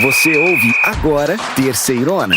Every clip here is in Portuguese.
Você ouve agora Terceirona.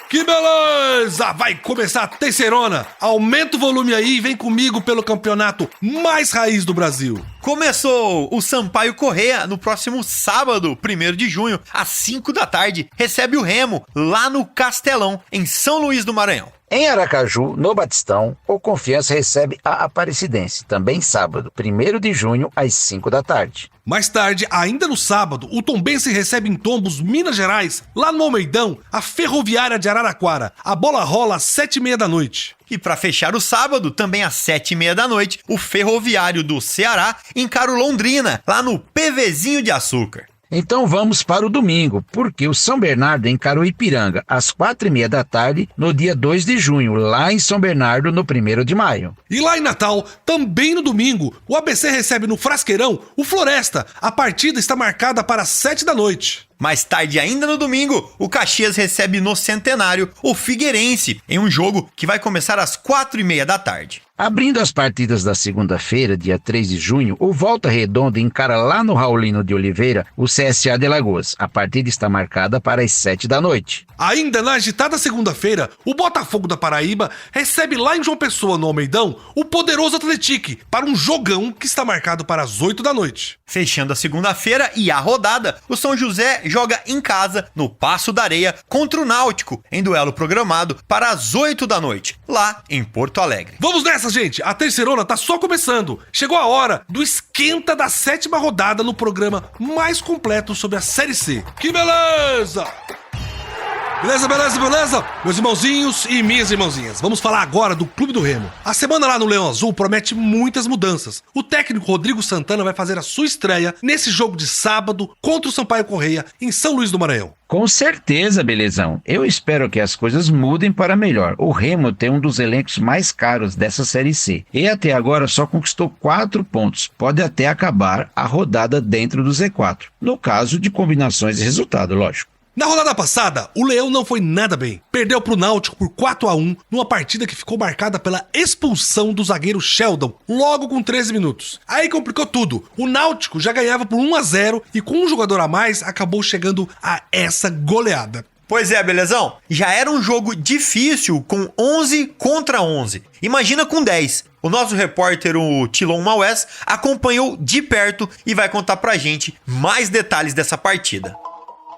Que beleza! Vai começar a Terceirona. Aumenta o volume aí e vem comigo pelo campeonato mais raiz do Brasil. Começou! O Sampaio Corrêa, no próximo sábado, 1º de junho, às 5 da tarde, recebe o Remo, lá no Castelão, em São Luís do Maranhão. Em Aracaju, no Batistão, o Confiança recebe a Aparecidense, também sábado, 1º de junho, às 5 da tarde. Mais tarde, ainda no sábado, o Tombense recebe em Tombos, Minas Gerais, lá no Almeidão, a Ferroviária de Araraquara. A bola rola às 7h30 da noite. E para fechar o sábado, também às 7h30 da noite, o Ferroviário do Ceará encara o Londrina, lá no PVzinho de Açúcar. Então vamos para o domingo, porque o São Bernardo encara o Ipiranga, às 4h30 da tarde, no dia 2 de junho, lá em São Bernardo, no 1º de maio. E lá em Natal, também no domingo, o ABC recebe no Frasqueirão o Floresta. A partida está marcada para as 7 da noite. Mais tarde ainda no domingo, o Caxias recebe no Centenário o Figueirense, em um jogo que vai começar às 4h30 da tarde. Abrindo as partidas da segunda-feira, dia 3 de junho, o Volta Redonda encara lá no Raulino de Oliveira o CSA de Alagoas. A partida está marcada para as 7 da noite. Ainda na agitada segunda-feira, o Botafogo da Paraíba recebe lá em João Pessoa, no Almeidão, o poderoso Atlético para um jogão que está marcado para as 8 da noite. Fechando a segunda-feira e a rodada, o São José joga em casa, no Paço da Areia, contra o Náutico, em duelo programado para as 8 da noite, lá em Porto Alegre. Vamos nessa, gente! A Terceirona tá só começando. Chegou a hora do esquenta da 7ª rodada no programa mais completo sobre a Série C. Que beleza! Beleza? Meus irmãozinhos e minhas irmãozinhas, vamos falar agora do Clube do Remo. A semana lá no Leão Azul promete muitas mudanças. O técnico Rodrigo Santana vai fazer a sua estreia nesse jogo de sábado contra o Sampaio Corrêa, em São Luís do Maranhão. Com certeza, Belezão. Eu espero que as coisas mudem para melhor. O Remo tem um dos elencos mais caros dessa Série C. E até agora só conquistou 4 pontos. Pode até acabar a rodada dentro do Z4. No caso de combinações de resultado, lógico. Na rodada passada, o Leão não foi nada bem. Perdeu pro Náutico por 4-1, numa partida que ficou marcada pela expulsão do zagueiro Sheldon, logo com 13 minutos. Aí complicou tudo. O Náutico já ganhava por 1-0 e com um jogador a mais acabou chegando a essa goleada. Pois é, belezão. Já era um jogo difícil com 11 contra 11. Imagina com 10. O nosso repórter, o Tilon Maués, acompanhou de perto e vai contar pra gente mais detalhes dessa partida.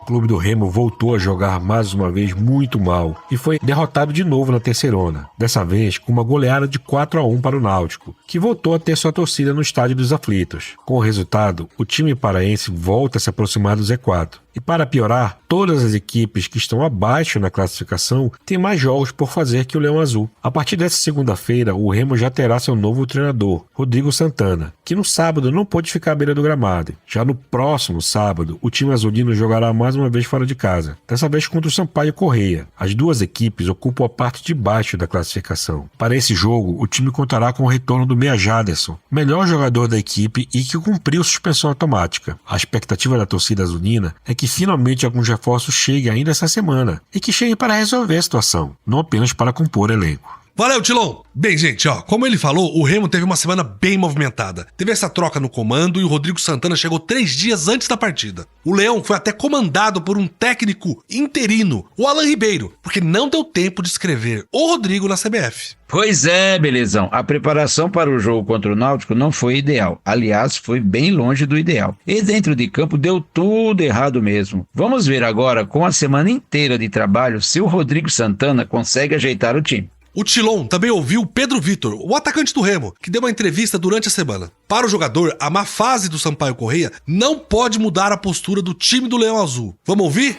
O Clube do Remo voltou a jogar mais uma vez muito mal e foi derrotado de novo na Terceirona, dessa vez com uma goleada de 4-1 para o Náutico, que voltou a ter sua torcida no Estádio dos Aflitos. Com o resultado, o time paraense volta a se aproximar do Z4. E para piorar, todas as equipes que estão abaixo na classificação têm mais jogos por fazer que o Leão Azul. A partir dessa segunda-feira, o Remo já terá seu novo treinador, Rodrigo Santana, que no sábado não pôde ficar à beira do gramado. Já no próximo sábado, o time azulino jogará mais uma vez fora de casa, dessa vez contra o Sampaio Corrêa. As duas equipes ocupam a parte de baixo da classificação. Para esse jogo, o time contará com o retorno do Meia Jaderson, melhor jogador da equipe e que cumpriu suspensão automática. A expectativa da torcida azulina é que finalmente alguns reforços cheguem ainda essa semana e que cheguem para resolver a situação, não apenas para compor elenco. Valeu, Tilon! Bem, gente, como ele falou, o Remo teve uma semana bem movimentada. Teve essa troca no comando e o Rodrigo Santana chegou 3 dias antes da partida. O Leão foi até comandado por um técnico interino, o Alan Ribeiro, porque não deu tempo de escrever o Rodrigo na CBF. Pois é, Belezão. A preparação para o jogo contra o Náutico não foi ideal. Aliás, foi bem longe do ideal. E dentro de campo deu tudo errado mesmo. Vamos ver agora, com a semana inteira de trabalho, se o Rodrigo Santana consegue ajeitar o time. O Tilon também ouviu o Pedro Vitor, o atacante do Remo, que deu uma entrevista durante a semana. Para o jogador, a má fase do Sampaio Corrêa não pode mudar a postura do time do Leão Azul. Vamos ouvir?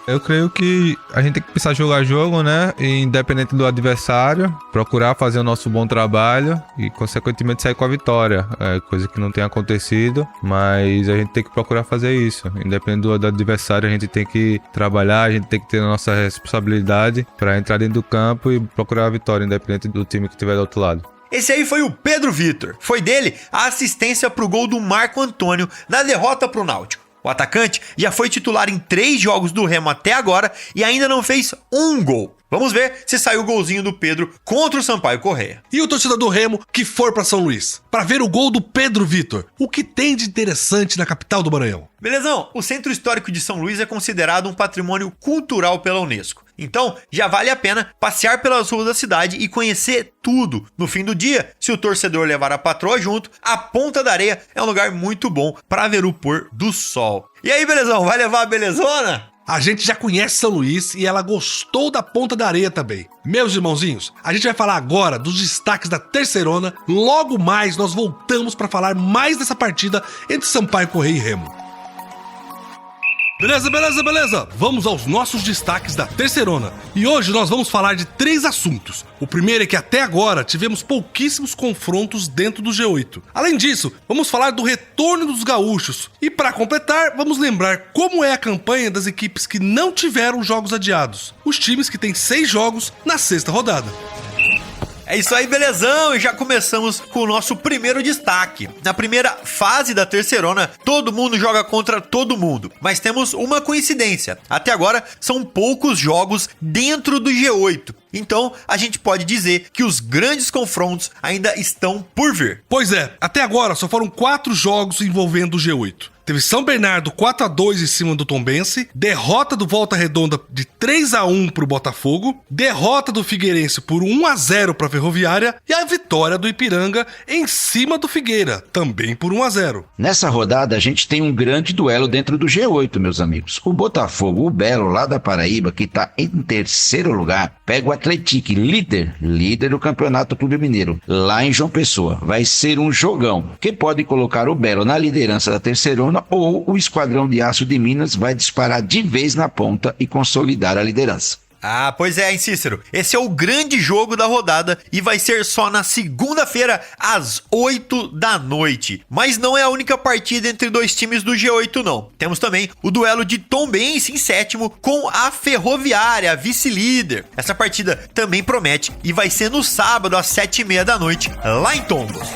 Eu creio que a gente tem que precisar jogar jogo, né? Independente do adversário, procurar fazer o nosso bom trabalho e, consequentemente, sair com a vitória. É coisa que não tem acontecido, mas a gente tem que procurar fazer isso. Independente do adversário, a gente tem que trabalhar, a gente tem que ter a nossa responsabilidade para entrar dentro do campo e procurar a vitória, independente do time que estiver do outro lado. Esse aí foi o Pedro Vitor. Foi dele a assistência para o gol do Marco Antônio na derrota para o Náutico. O atacante já foi titular em 3 jogos do Remo até agora e ainda não fez um gol. Vamos ver se saiu o golzinho do Pedro contra o Sampaio Corrêa. E o torcedor do Remo que for para São Luís, para ver o gol do Pedro Vitor. O que tem de interessante na capital do Maranhão? Belezão, o Centro Histórico de São Luís é considerado um patrimônio cultural pela Unesco. Então, já vale a pena passear pelas ruas da cidade e conhecer tudo. No fim do dia, se o torcedor levar a patroa junto, a Ponta da Areia é um lugar muito bom para ver o pôr do sol. E aí, belezão, vai levar a belezona? A gente já conhece São Luís e ela gostou da Ponta da Areia também. Meus irmãozinhos, a gente vai falar agora dos destaques da Terceirona. Logo mais nós voltamos para falar mais dessa partida entre Sampaio Corrêa e Remo. Beleza. Vamos aos nossos destaques da Terceirona. E hoje nós vamos falar de 3 assuntos. O primeiro é que até agora tivemos pouquíssimos confrontos dentro do G8. Além disso, vamos falar do retorno dos gaúchos. E para completar, vamos lembrar como é a campanha das equipes que não tiveram jogos adiados. Os times que têm 6 jogos na 6ª rodada. É isso aí, belezão, e já começamos com o nosso primeiro destaque. Na primeira fase da Terceirona, todo mundo joga contra todo mundo, mas temos uma coincidência. Até agora, são poucos jogos dentro do G8. Então, a gente pode dizer que os grandes confrontos ainda estão por vir. Pois é, até agora só foram 4 jogos envolvendo o G8. Teve São Bernardo 4-2 em cima do Tombense, derrota do Volta Redonda de 3-1 pro Botafogo, derrota do Figueirense por 1-0 pra Ferroviária e a vitória do Ipiranga em cima do Figueira, também por 1-0. Nessa rodada a gente tem um grande duelo dentro do G8, meus amigos. O Botafogo, o Belo, lá da Paraíba, que tá em 3º lugar, pega o Atlético, líder do Campeonato Clube Mineiro, lá em João Pessoa. Vai ser um jogão, que pode colocar o Belo na liderança da Terceirona ou o Esquadrão de Aço de Minas vai disparar de vez na ponta e consolidar a liderança. Ah, pois é, hein, Cícero? Esse é o grande jogo da rodada e vai ser só na segunda-feira, às 8 da noite. Mas não é a única partida entre 2 times do G8, não. Temos também o duelo de Tombense em 7º com a Ferroviária, a vice-líder. Essa partida também promete e vai ser no sábado, às 7h30 da noite, lá em Tombos.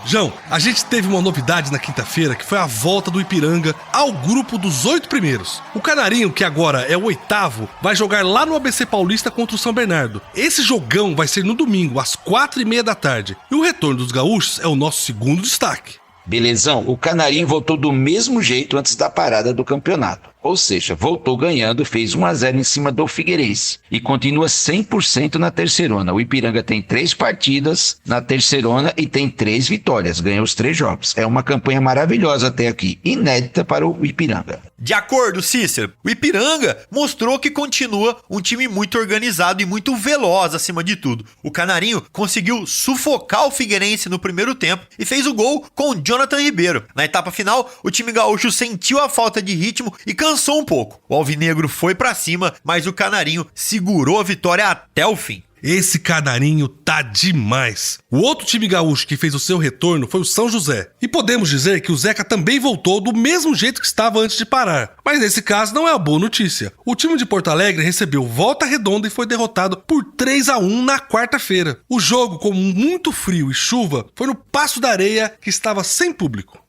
João, a gente teve uma novidade na quinta-feira que foi a volta do Ipiranga ao grupo dos 8 primeiros. O Canarinho, que agora é o 8º, vai jogar lá no ABC Paulista contra o São Bernardo. Esse jogão vai ser no domingo, às 4h30 da tarde. E o retorno dos gaúchos é o nosso segundo destaque. Belezão, o Canarinho voltou do mesmo jeito antes da parada do campeonato. Ou seja, voltou ganhando, fez 1-0 em cima do Figueirense e continua 100% na Terceirona. O Ipiranga tem 3 partidas na Terceirona e tem 3 vitórias, ganhou os 3 jogos. É uma campanha maravilhosa até aqui, inédita para o Ipiranga. De acordo, Cícero, o Ipiranga mostrou que continua um time muito organizado e muito veloz acima de tudo. O Canarinho conseguiu sufocar o Figueirense no primeiro tempo e fez o gol com Jonathan Ribeiro. Na etapa final, o time gaúcho sentiu a falta de ritmo e cansou um pouco. O alvinegro foi pra cima, mas o Canarinho segurou a vitória até o fim. Esse Canarinho tá demais. O outro time gaúcho que fez o seu retorno foi o São José. E podemos dizer que o Zeca também voltou do mesmo jeito que estava antes de parar. Mas nesse caso não é a boa notícia. O time de Porto Alegre recebeu Volta Redonda e foi derrotado por 3-1 na quarta-feira. O jogo, com muito frio e chuva, foi no Passo da Areia, que estava sem público.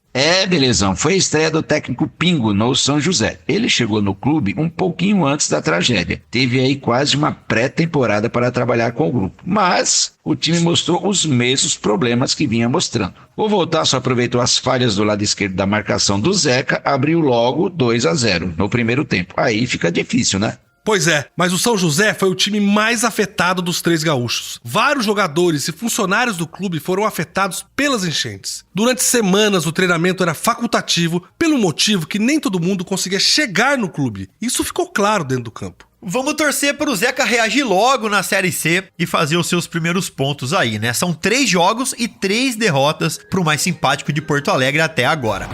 Belezão, foi a estreia do técnico Pingo no São José. Ele chegou no clube um pouquinho antes da tragédia. Teve aí quase uma pré-temporada para trabalhar com o grupo. Mas o time mostrou os mesmos problemas que vinha mostrando. O Voltaço aproveitou as falhas do lado esquerdo da marcação do Zeca, abriu logo 2-0 no primeiro tempo. Aí fica difícil, né? Pois é, mas o São José foi o time mais afetado dos 3 gaúchos. Vários jogadores e funcionários do clube foram afetados pelas enchentes. Durante semanas o treinamento era facultativo, pelo motivo que nem todo mundo conseguia chegar no clube. Isso ficou claro dentro do campo. Vamos torcer para o Zeca reagir logo na Série C e fazer os seus primeiros pontos aí, né? São 3 jogos e 3 derrotas para o mais simpático de Porto Alegre até agora.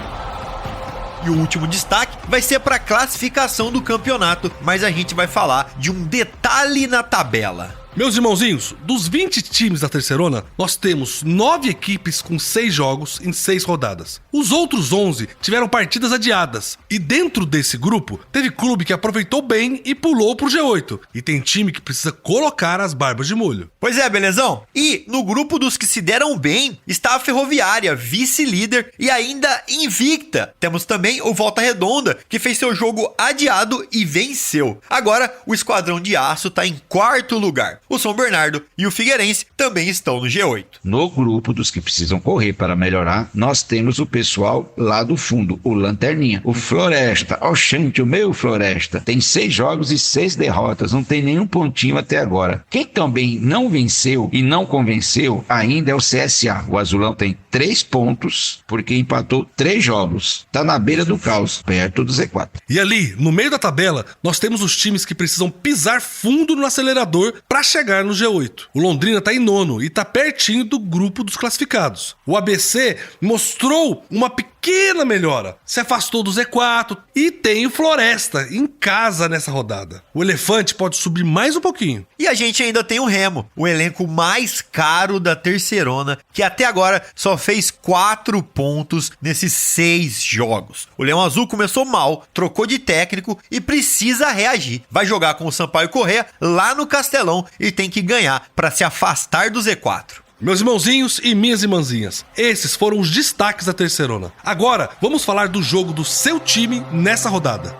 E o último destaque vai ser para a classificação do campeonato, mas a gente vai falar de um detalhe na tabela. Meus irmãozinhos, dos 20 times da Terceirona, nós temos 9 equipes com 6 jogos em 6 rodadas. Os outros 11 tiveram partidas adiadas. E dentro desse grupo, teve clube que aproveitou bem e pulou pro G8. E tem time que precisa colocar as barbas de molho. Pois é, belezão? E no grupo dos que se deram bem, está a Ferroviária, vice-líder e ainda invicta. Temos também o Volta Redonda, que fez seu jogo adiado e venceu. Agora, o Esquadrão de Aço está em 4º lugar. O São Bernardo e o Figueirense também estão no G8. No grupo dos que precisam correr para melhorar, nós temos o pessoal lá do fundo, o Lanterninha, o Floresta. Oxente, o meu Floresta. Tem 6 jogos e 6 derrotas, não tem nenhum pontinho até agora. Quem também não venceu e não convenceu ainda é o CSA. O Azulão tem 3 pontos, porque empatou 3 jogos. Tá na beira do caos, perto do Z4. E ali, no meio da tabela, nós temos os times que precisam pisar fundo no acelerador para chegar no G8. O Londrina tá em 9º e tá pertinho do grupo dos classificados. O ABC mostrou uma pequena melhora, se afastou do Z4 e tem o Floresta em casa nessa rodada. O Elefante pode subir mais um pouquinho. E a gente ainda tem o Remo, o elenco mais caro da Terceirona, que até agora só fez 4 pontos nesses 6 jogos. O Leão Azul começou mal, trocou de técnico e precisa reagir. Vai jogar com o Sampaio Corrêa lá no Castelão e tem que ganhar para se afastar do Z4. Meus irmãozinhos e minhas irmãzinhas, esses foram os destaques da Terceirona. Agora, vamos falar do jogo do seu time nessa rodada.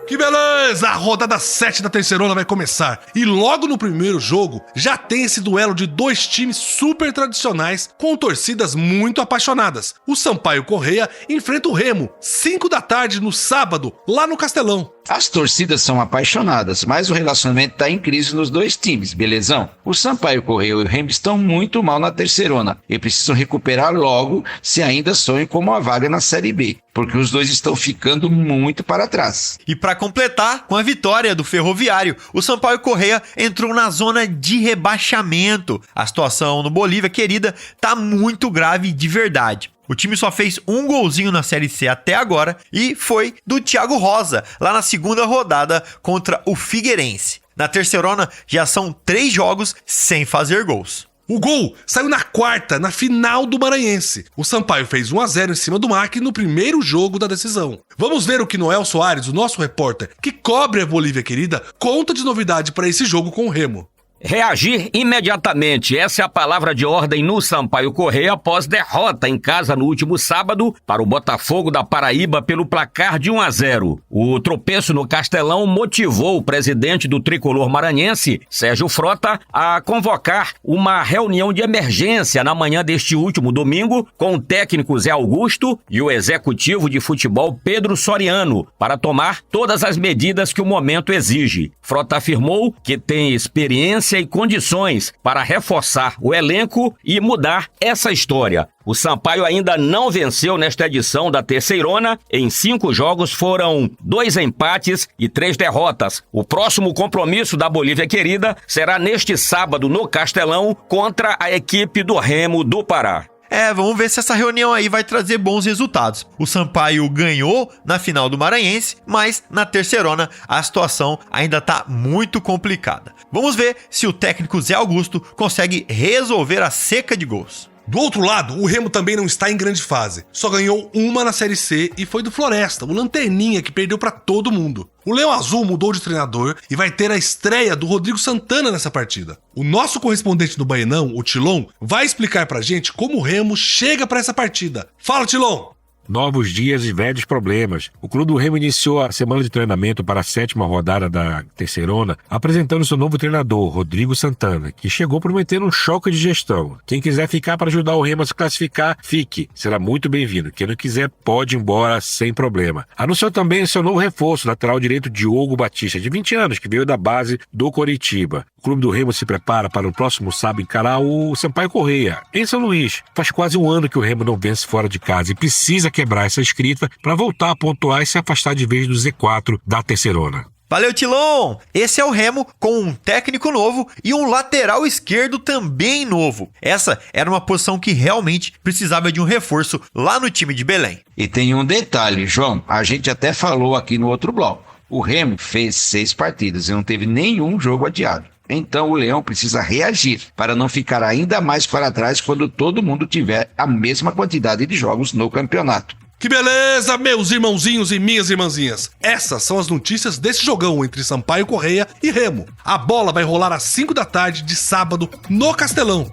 Que beleza! A rodada 7 da Terceirona vai começar. E logo no primeiro jogo, já tem esse duelo de 2 times super tradicionais com torcidas muito apaixonadas. O Sampaio Corrêa enfrenta o Remo, 5 da tarde no sábado, lá no Castelão. As torcidas são apaixonadas, mas o relacionamento está em crise nos 2 times, belezão? O Sampaio Corrêa e o Remo estão muito mal na Terceirona e precisam recuperar logo se ainda sonham com uma vaga na Série B, porque os 2 estão ficando muito para trás. E para completar, com a vitória do Ferroviário, o Sampaio Corrêa entrou na zona de rebaixamento. A situação no Bolívia Querida tá muito grave de verdade. O time só fez um golzinho na Série C até agora e foi do Thiago Rosa, lá na 2ª rodada contra o Figueirense. Na Terceirona já são 3 jogos sem fazer gols. O gol saiu na 4ª, na final do Maranhense. O Sampaio fez 1-0 em cima do MAC no primeiro jogo da decisão. Vamos ver o que Noel Soares, o nosso repórter, que cobre a Bolívia Querida, conta de novidade para esse jogo com o Remo. Reagir imediatamente, essa é a palavra de ordem no Sampaio Corrêa após derrota em casa no último sábado para o Botafogo da Paraíba pelo placar de 1-0. O tropeço no Castelão motivou o presidente do tricolor maranhense, Sérgio Frota, a convocar uma reunião de emergência na manhã deste último domingo com o técnico Zé Augusto e o executivo de futebol Pedro Soriano para tomar todas as medidas que o momento exige. Frota afirmou que tem experiência e condições para reforçar o elenco e mudar essa história. O Sampaio ainda não venceu nesta edição da Terceirona. Em 5 jogos foram 2 empates e 3 derrotas. O próximo compromisso da Bolívia Querida será neste sábado no Castelão contra a equipe do Remo do Pará. Vamos ver se essa reunião aí vai trazer bons resultados. O Sampaio ganhou na final do Maranhense, mas na Terceirona a situação ainda tá muito complicada. Vamos ver se o técnico Zé Augusto consegue resolver a seca de gols. Do outro lado, o Remo também não está em grande fase. Só ganhou uma na Série C e foi do Floresta, o Lanterninha, que perdeu para todo mundo. O Leão Azul mudou de treinador e vai ter a estreia do Rodrigo Santana nessa partida. O nosso correspondente do Baenão, o Tilon, vai explicar pra gente como o Remo chega para essa partida. Fala, Tilon! Novos dias e velhos problemas. O Clube do Remo iniciou a semana de treinamento para a 7ª rodada da Terceirona, apresentando seu novo treinador, Rodrigo Santana, que chegou prometendo um choque de gestão. Quem quiser ficar para ajudar o Remo a se classificar, fique. Será muito bem-vindo. Quem não quiser, pode ir embora sem problema. Anunciou também seu novo reforço, lateral direito Diogo Batista, de 20 anos, que veio da base do Coritiba. O Clube do Remo se prepara para o próximo sábado encarar o Sampaio Corrêa, em São Luís. Faz quase um ano que o Remo não vence fora de casa e precisa quebrar essa escrita para voltar a pontuar e se afastar de vez do Z4 da Terceirona. Valeu, Tilon! Esse é o Remo com um técnico novo e um lateral esquerdo também novo. Essa era uma posição que realmente precisava de um reforço lá no time de Belém. E tem um detalhe, João, a gente até falou aqui no outro bloco. O Remo fez 6 partidas e não teve nenhum jogo adiado. Então o Leão precisa reagir para não ficar ainda mais para trás quando todo mundo tiver a mesma quantidade de jogos no campeonato. Que beleza, meus irmãozinhos e minhas irmãzinhas. Essas são as notícias desse jogão entre Sampaio Corrêa e Remo. A bola vai rolar às 5 da tarde de sábado no Castelão.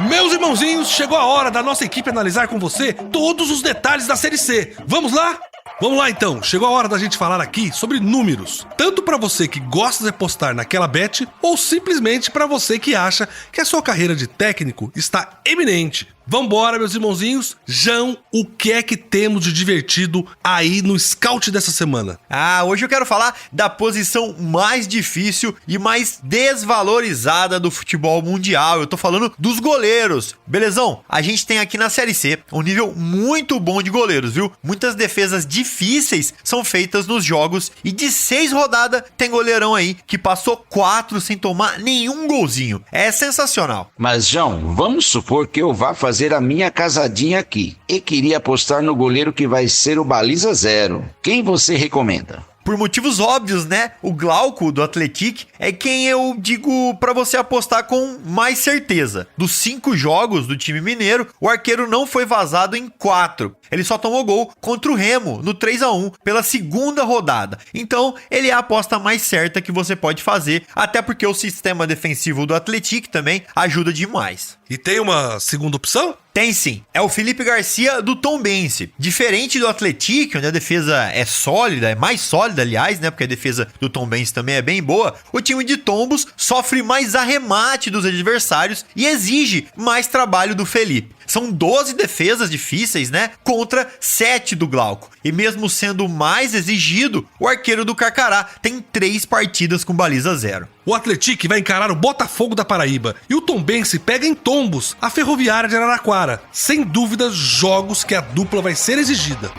Meus irmãozinhos, chegou a hora da nossa equipe analisar com você todos os detalhes da Série C. Vamos lá? Vamos lá então, chegou a hora da gente falar aqui sobre números, tanto para você que gosta de apostar naquela bet ou simplesmente para você que acha que a sua carreira de técnico está eminente. Vambora, meus irmãozinhos. João, o que é que temos de divertido aí no scout dessa semana? Hoje eu quero falar da posição mais difícil e mais desvalorizada do futebol mundial. Eu tô falando dos goleiros. Belezão? A gente tem aqui na Série C um nível muito bom de goleiros, viu? Muitas defesas difíceis são feitas nos jogos e de 6 rodadas tem goleirão aí que passou 4 sem tomar nenhum golzinho. É sensacional. Mas, João, vamos supor que eu vá fazer a minha casadinha aqui e queria apostar no goleiro que vai ser o baliza 0. Quem você recomenda? Por motivos óbvios, né? O Glauco do Atlético é quem eu digo pra você apostar com mais certeza. Dos 5 jogos do time mineiro, o arqueiro não foi vazado em 4. Ele só tomou gol contra o Remo no 3-1 pela segunda rodada. Então, ele é a aposta mais certa que você pode fazer, até porque o sistema defensivo do Atlético também ajuda demais. E tem uma segunda opção? Tem sim, é o Felipe Garcia do Tombense. Diferente do Atlético, onde a defesa é sólida, é mais sólida aliás, né, porque a defesa do Tombense também é bem boa, o time de Tombos sofre mais arremate dos adversários e exige mais trabalho do Felipe. São 12 defesas difíceis, né, contra 7 do Glauco. E mesmo sendo mais exigido, o arqueiro do Carcará tem 3 partidas com baliza 0. O Atlético vai encarar o Botafogo da Paraíba e o Tombense pega em Tombos a Ferroviária de Araraquara. Sem dúvida, jogos que a dupla vai ser exigida.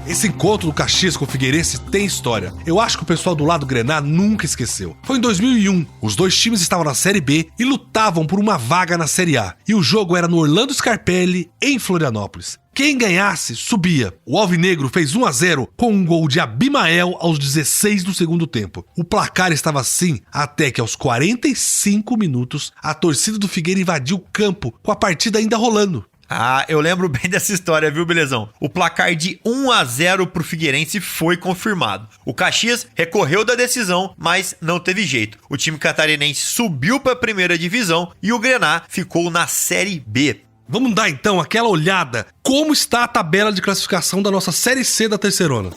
Esse encontro do Caxias com o Figueirense tem história. Eu acho que o pessoal do lado Grená nunca esqueceu. Foi em 2001. Os dois times estavam na Série B e lutavam por uma vaga na Série A. E o jogo era no Orlando Scarpelli, em Florianópolis. Quem ganhasse, subia. O Alvinegro fez 1-0 com um gol de Abimael aos 16 do segundo tempo. O placar estava assim até que aos 45 minutos a torcida do Figueira invadiu o campo com a partida ainda rolando. Eu lembro bem dessa história, viu, belezão? O placar de 1-0 pro Figueirense foi confirmado. O Caxias recorreu da decisão, mas não teve jeito. O time catarinense subiu para a primeira divisão e o Grená ficou na Série B. Vamos dar então aquela olhada como está a tabela de classificação da nossa Série C da Terceirona.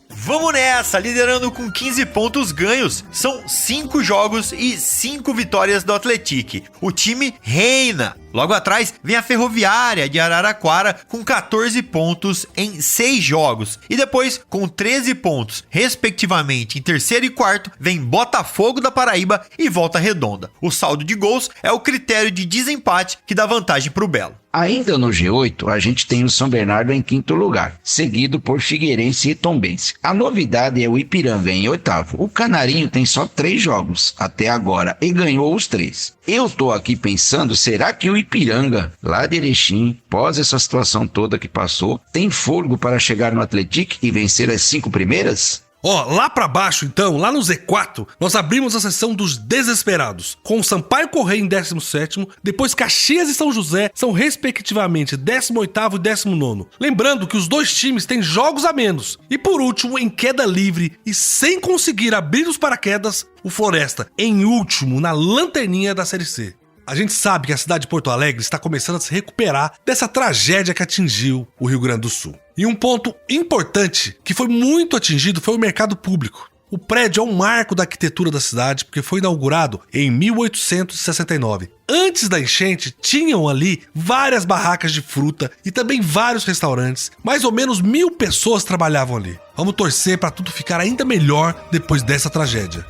Vamos nessa, liderando com 15 pontos ganhos. São 5 jogos e 5 vitórias do Atlético. O time reina. Logo atrás vem a Ferroviária de Araraquara com 14 pontos em 6 jogos. E depois, com 13 pontos, respectivamente, em terceiro e quarto, vem Botafogo da Paraíba e Volta Redonda. O saldo de gols é o critério de desempate que dá vantagem para o Belo. Ainda no G8, a gente tem o São Bernardo em quinto lugar, seguido por Figueirense e Tombense. A novidade é o Ipiranga em oitavo. O Canarinho tem só 3 jogos até agora e ganhou os 3. Eu tô aqui pensando, será que o Ipiranga, lá de Erechim, pós essa situação toda que passou, tem fôlego para chegar no Atlético e vencer as 5 primeiras? Lá pra baixo então, lá no Z4, nós abrimos a seção dos desesperados, com o Sampaio Corrêa em 17º, depois Caxias e São José são respectivamente 18º e 19º. Lembrando que os dois times têm jogos a menos. E por último, em queda livre e sem conseguir abrir os paraquedas, o Floresta, em último na lanterninha da Série C. A gente sabe que a cidade de Porto Alegre está começando a se recuperar dessa tragédia que atingiu o Rio Grande do Sul. E um ponto importante que foi muito atingido foi o mercado público. O prédio é um marco da arquitetura da cidade porque foi inaugurado em 1869. Antes da enchente, tinham ali várias barracas de fruta e também vários restaurantes. Mais ou menos 1000 pessoas trabalhavam ali. Vamos torcer para tudo ficar ainda melhor depois dessa tragédia.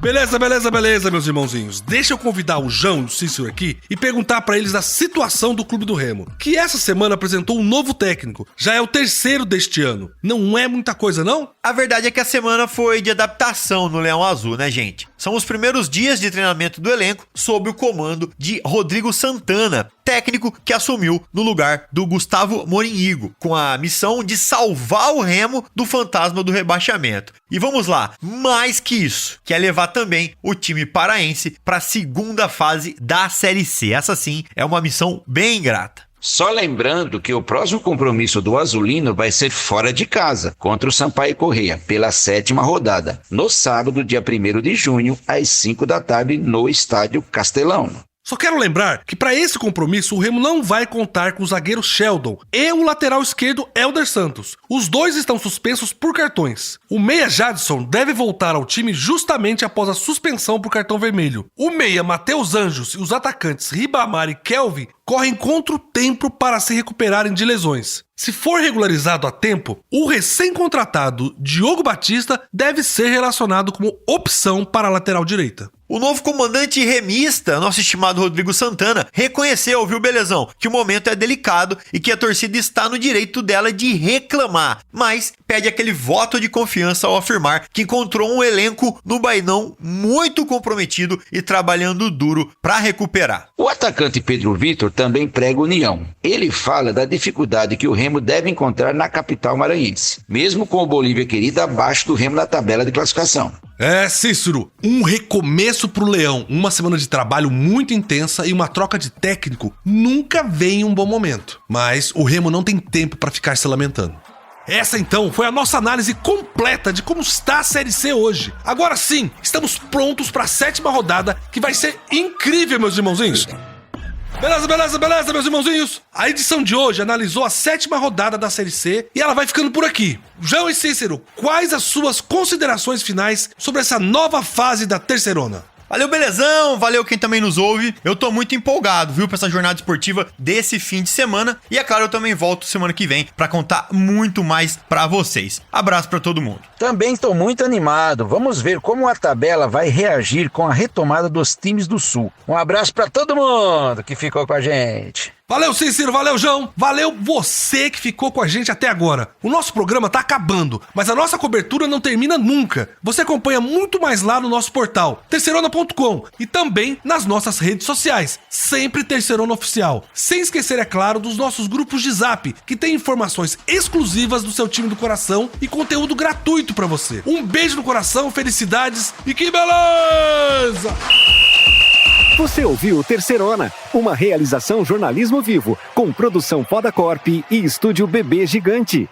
Beleza, meus irmãozinhos. Deixa eu convidar o João e o Cícero aqui e perguntar pra eles da situação do Clube do Remo, que essa semana apresentou um novo técnico. Já é o 3º deste ano. Não é muita coisa, não? A verdade é que a semana foi de adaptação no Leão Azul, né, gente? São os primeiros dias de treinamento do elenco sob o comando de Rodrigo Santana, técnico que assumiu no lugar do Gustavo Morínigo, com a missão de salvar o Remo do fantasma do rebaixamento. E vamos lá, mais que isso, que é levar também o time paraense para a segunda fase da Série C. Essa sim é uma missão bem ingrata. Só lembrando que o próximo compromisso do Azulino vai ser fora de casa, contra o Sampaio Corrêa, pela 7ª rodada, no sábado, dia 1º de junho, às 5 da tarde, no Estádio Castelão. Só quero lembrar que para esse compromisso o Remo não vai contar com o zagueiro Sheldon e o lateral esquerdo Elder Santos. Os dois estão suspensos por cartões. O meia Jadson deve voltar ao time justamente após a suspensão por cartão vermelho. O meia Matheus Anjos e os atacantes Ribamar e Kelvin correm contra o tempo para se recuperarem de lesões. Se for regularizado a tempo, o recém-contratado Diogo Batista deve ser relacionado como opção para a lateral direita. O novo comandante remista, nosso estimado Rodrigo Santana, reconheceu, viu, Belezão, que o momento é delicado e que a torcida está no direito dela de reclamar, mas pede aquele voto de confiança ao afirmar que encontrou um elenco no Bainão muito comprometido e trabalhando duro para recuperar. O atacante Pedro Vitor também prega união. Ele fala da dificuldade que o Remo deve encontrar na capital maranhense, mesmo com o Bolívia querida abaixo do Remo na tabela de classificação. Cícero, um recomeço pro Leão, uma semana de trabalho muito intensa e uma troca de técnico nunca vem em um bom momento. Mas o Remo não tem tempo para ficar se lamentando. Essa então foi a nossa análise completa de como está a Série C hoje. Agora sim, estamos prontos para a 7ª rodada, que vai ser incrível, meus irmãozinhos. Beleza, meus irmãozinhos? A edição de hoje analisou a 7ª rodada da Série C e ela vai ficando por aqui. João e Cícero, quais as suas considerações finais sobre essa nova fase da Terceirona? Valeu, Belezão, valeu quem também nos ouve. Eu tô muito empolgado, viu, pra essa jornada esportiva desse fim de semana. E é claro, eu também volto semana que vem pra contar muito mais pra vocês. Abraço pra todo mundo. Também estou muito animado. Vamos ver como a tabela vai reagir com a retomada dos times do Sul. Um abraço pra todo mundo que ficou com a gente. Valeu, Cícero, valeu, João, valeu você que ficou com a gente até agora. O nosso programa tá acabando, mas a nossa cobertura não termina nunca. Você acompanha muito mais lá no nosso portal, terceirona.com, e também nas nossas redes sociais, sempre Terceirona Oficial. Sem esquecer, é claro, dos nossos grupos de Zap, que tem informações exclusivas do seu time do coração e conteúdo gratuito pra você. Um beijo no coração, felicidades e que beleza! Você ouviu Terceirona, uma realização jornalismo vivo, com produção Poda Corp e estúdio Bebê Gigante.